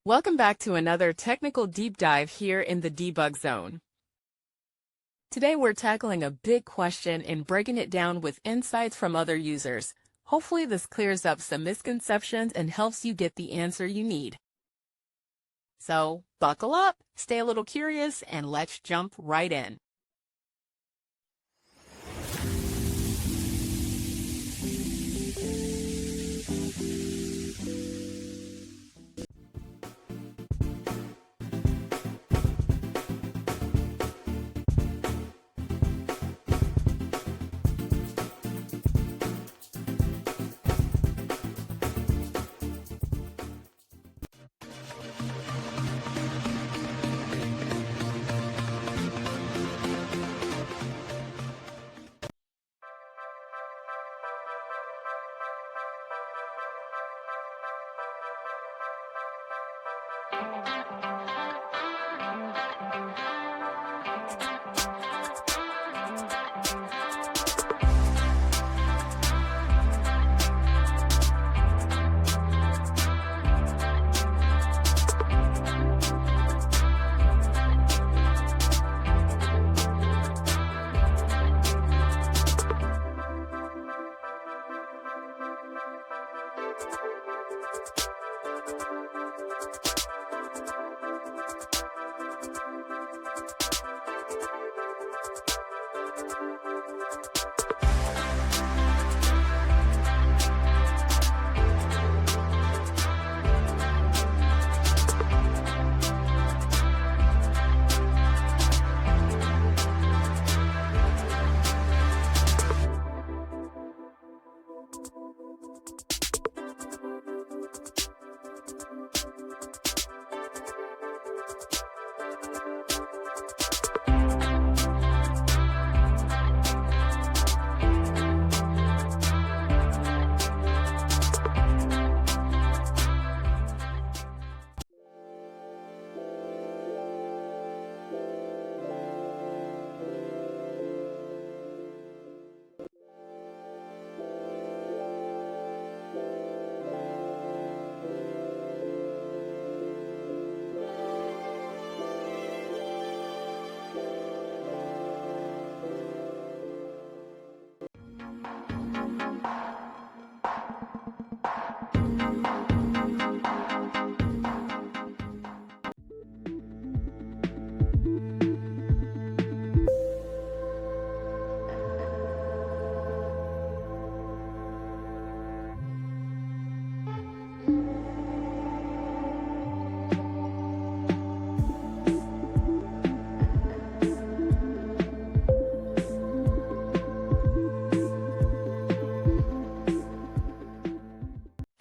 Welcome back to another technical deep dive here in the debug zone. Today we're tackling a big question and breaking it down with insights from other users. Hopefully this clears up some misconceptions and helps you get the answer you need. So buckle up, stay a little curious, and let's jump right in.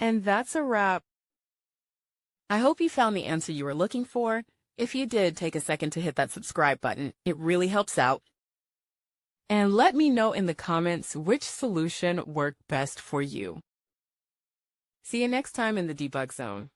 And that's a wrap. I hope you found the answer you were looking for. If you did, take a second to hit that subscribe button. It really helps out. And let me know in the comments which solution worked best for you. See you next time in the debug zone.